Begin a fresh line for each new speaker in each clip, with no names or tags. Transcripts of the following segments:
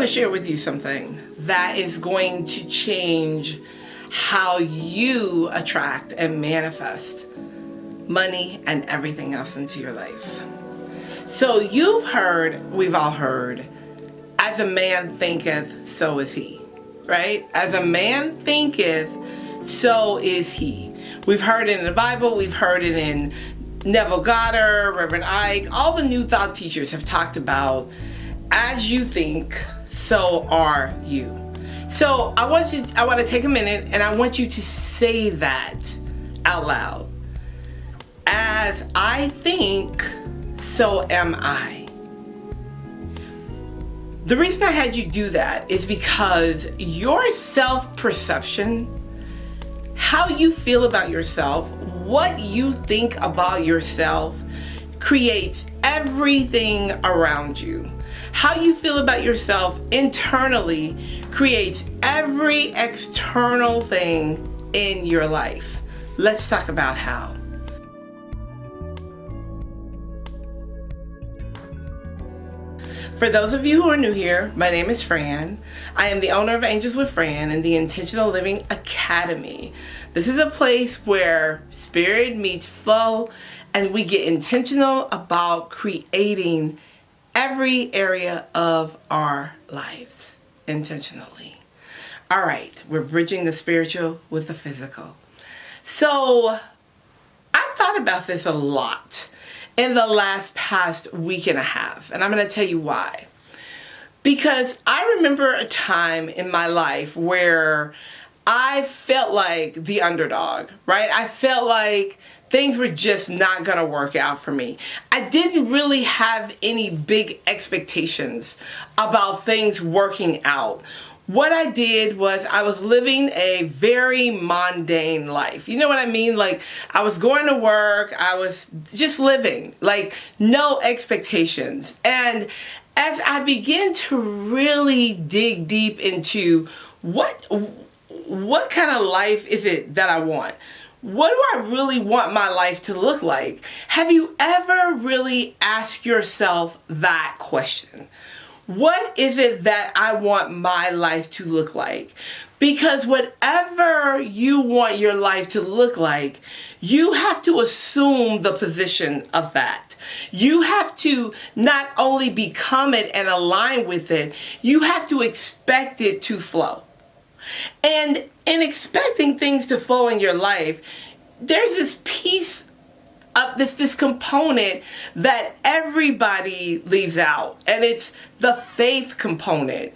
going to share with you something that is going to change how you attract and manifest money and everything else into your life. So we've all heard, as a man thinketh, so is he, right? As a man thinketh, so is he. We've heard it in the Bible, we've heard it in Neville Goddard, Reverend Ike. All the New Thought teachers have talked about, as you think, so are you. So I want to take a minute and I want you to say that out loud. As I think, so am I. The reason I had you do that is because your self-perception, how you feel about yourself, what you think about yourself, creates everything around you. How you feel about yourself internally creates every external thing in your life. Let's talk about how. For those of you who are new here, my name is Fran. I am the owner of Angels with Fran and the Intentional Living Academy. This is a place where spirit meets flow and we get intentional about creating every area of our lives intentionally. All right, we're bridging the spiritual with the physical. So I thought about this a lot in the past week and a half, and I'm going to tell you why. Because I remember a time in my life where I felt like the underdog, right? I felt like things were just not going to work out for me. I didn't really have any big expectations about things working out. What I did was I was living a very mundane life. You know what I mean? Like, I was going to work, I was just living, like no expectations. And as I began to really dig deep into what kind of life is it that I want? What do I really want my life to look like? Have you ever really asked yourself that question? What is it that I want my life to look like? Because whatever you want your life to look like, you have to assume the position of that. You have to not only become it and align with it, you have to expect it to flow. And in expecting things to flow in your life, there's this piece of this component that everybody leaves out, and it's the faith component.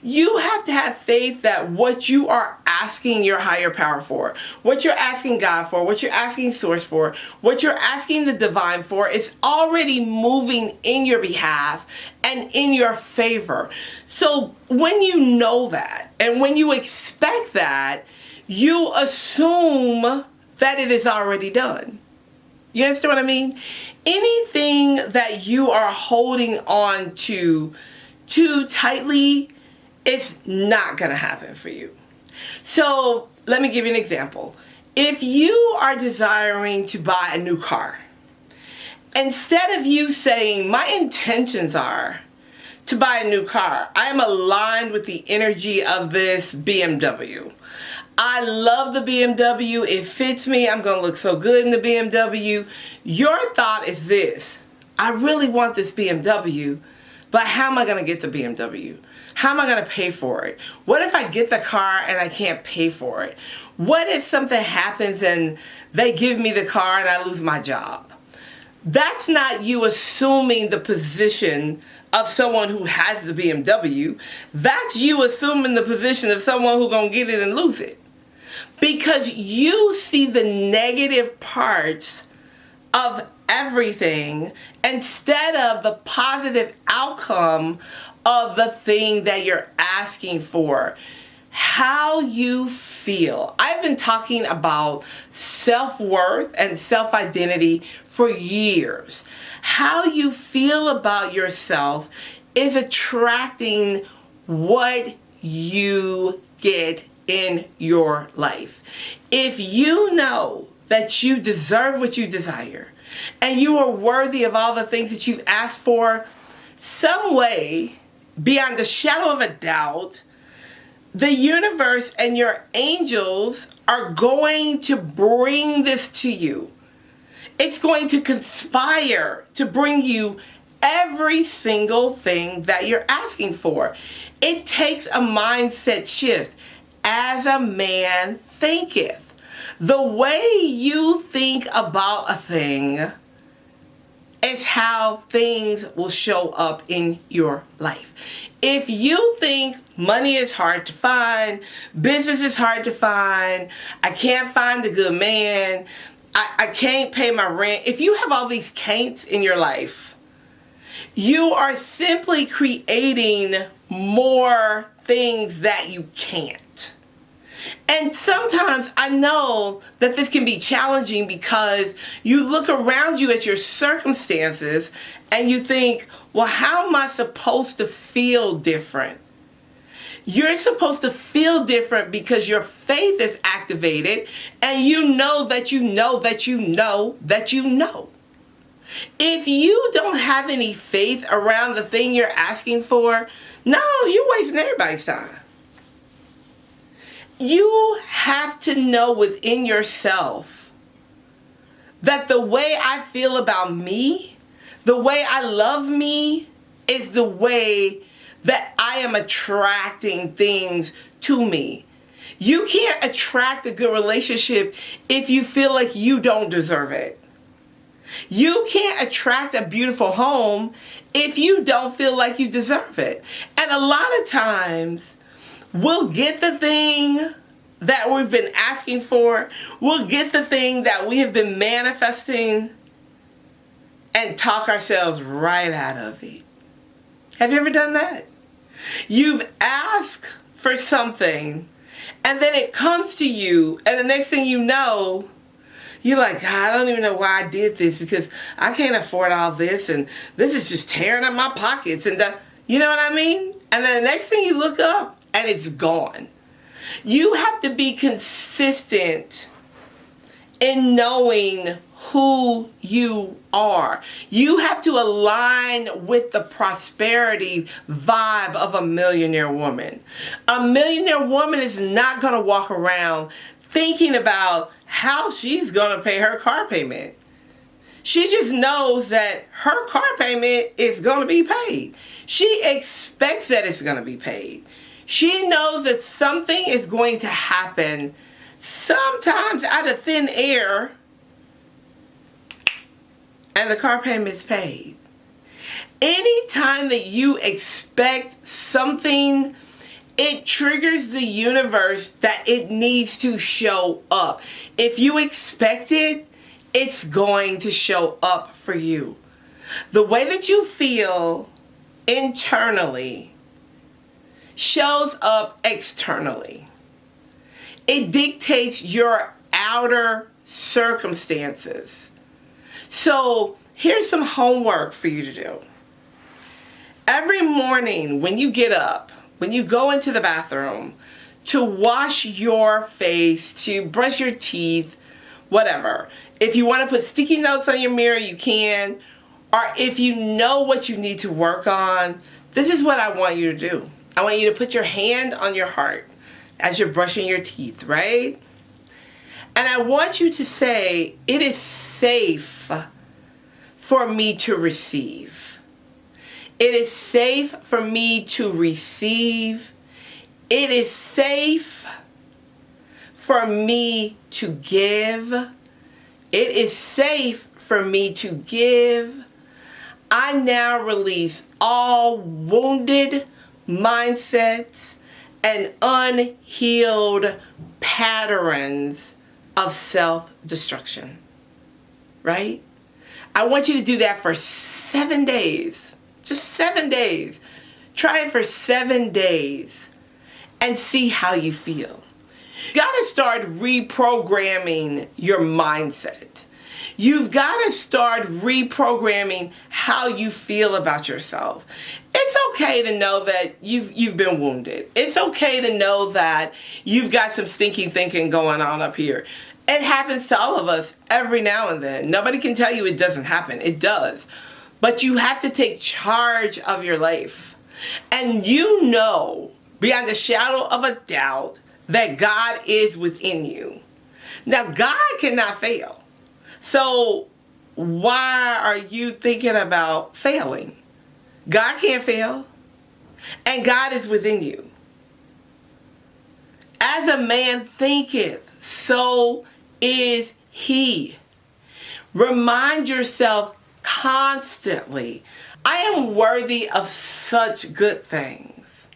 You have to have faith that what you are asking your higher power for, what you're asking God for, what you're asking Source for, what you're asking the divine for is already moving in your behalf and in your favor. So when you know that and when you expect that, you assume that it is already done. You understand what I mean? Anything that you are holding on to too tightly, it's not going to happen for you. So let me give you an example. If you are desiring to buy a new car, instead of you saying, my intentions are to buy a new car, I am aligned with the energy of this BMW. I love the BMW. It fits me. I'm going to look so good in the BMW. Your thought is this: I really want this BMW, but how am I going to get the BMW? How am I going to pay for it? What if I get the car and I can't pay for it? What if something happens and they give me the car and I lose my job? That's not you assuming the position of someone who has the BMW. That's you assuming the position of someone who's going to get it and lose it. Because you see the negative parts of everything instead of the positive outcome of the thing that you're asking for. How you feel. I've been talking about self-worth and self-identity for years. How you feel about yourself is attracting what you get in your life. If you know that you deserve what you desire and you are worthy of all the things that you've asked for, some way beyond a shadow of a doubt, the universe and your angels are going to bring this to you. It's going to conspire to bring you every single thing that you're asking for. It takes a mindset shift. As a man thinketh. The way you think about a thing is how things will show up in your life. If you think money is hard to find, business is hard to find, I can't find a good man, I can't pay my rent. If you have all these can'ts in your life, you are simply creating more things that you can't. And sometimes I know that this can be challenging because you look around you at your circumstances and you think, well, how am I supposed to feel different? You're supposed to feel different because your faith is activated and you know that you know that you know that you know. If you don't have any faith around the thing you're asking for, no, you're wasting everybody's time. You have to know within yourself that the way I feel about me, the way I love me, is the way that I am attracting things to me. You can't attract a good relationship if you feel like you don't deserve it. You can't attract a beautiful home if you don't feel like you deserve it. And a lot of times, we'll get the thing that we've been asking for. We'll get the thing that we have been manifesting and talk ourselves right out of it. Have you ever done that? You've asked for something and then it comes to you and the next thing you know, you're like, God, I don't even know why I did this because I can't afford all this and this is just tearing up my pockets. And you know what I mean? And then the next thing you look up and it's gone. You have to be consistent in knowing who you are. You have to align with the prosperity vibe of a millionaire woman. A millionaire woman is not going to walk around thinking about how she's going to pay her car payment. She just knows that her car payment is going to be paid. She expects that it's going to be paid. She knows that something is going to happen sometimes out of thin air and the car payment is paid. Anytime that you expect something, it triggers the universe that it needs to show up. If you expect it, it's going to show up for you. The way that you feel internally shows up externally. It dictates your outer circumstances. So here's some homework for you to do. Every morning when you get up, when you go into the bathroom, to wash your face, to brush your teeth, whatever. If you want to put sticky notes on your mirror, you can. Or if you know what you need to work on, this is what I want you to do. I want you to put your hand on your heart as you're brushing your teeth, right? And I want you to say, it is safe for me to receive. It is safe for me to receive. It is safe for me to give. It is safe for me to give. I now release all wounded mindsets and unhealed patterns of self-destruction. Right? I want you to do that for 7 days. Just 7 days. Try it for 7 days and see how you feel. You got to start reprogramming your mindset. You've got to start reprogramming how you feel about yourself. It's okay to know that you've been wounded. It's okay to know that you've got some stinky thinking going on up here. It happens to all of us every now and then. Nobody can tell you it doesn't happen. It does. But you have to take charge of your life. And you know, beyond a shadow of a doubt, that God is within you. Now, God cannot fail. So why are you thinking about failing? God can't fail. And God is within you. As a man thinketh, so is he. Remind yourself constantly, I am worthy of such good things.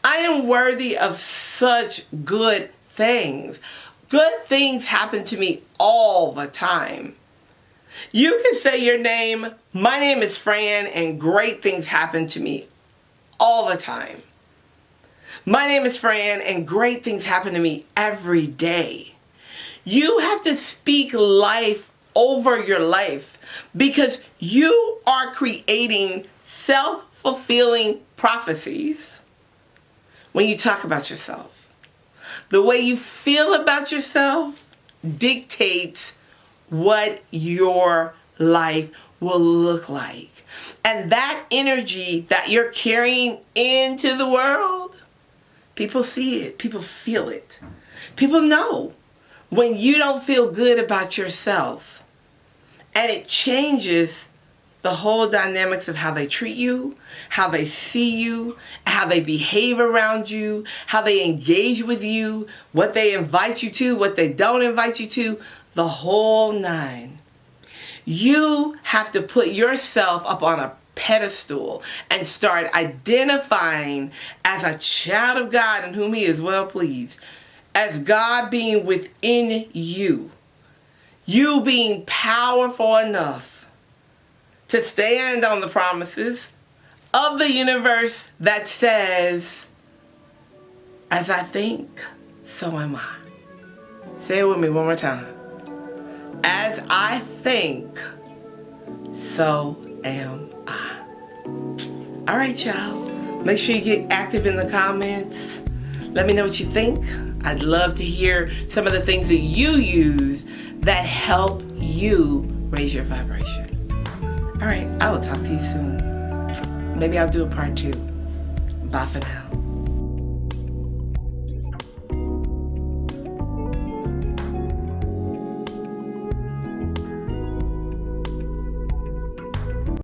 I am worthy of such good things. Good things happen to me all the time. You can say your name, my name is Fran, and great things happen to me all the time. My name is Fran, and great things happen to me every day. You have to speak life over your life because you are creating self-fulfilling prophecies when you talk about yourself. The way you feel about yourself dictates what your life will look like. And that energy that you're carrying into the world, people see it, people feel it. People know when you don't feel good about yourself. And it changes the whole dynamics of how they treat you, how they see you, how they behave around you, how they engage with you, what they invite you to, what they don't invite you to, the whole nine. You have to put yourself up on a pedestal and start identifying as a child of God in whom he is well pleased, as God being within you, you being powerful enough to stand on the promises of the universe that says, as I think, so am I. Say it with me one more time. As I think, so am I. All right, y'all. Make sure you get active in the comments. Let me know what you think. I'd love to hear some of the things that you use that help you raise your vibration. All right, I will talk to you soon. Maybe I'll do a part 2. Bye for now.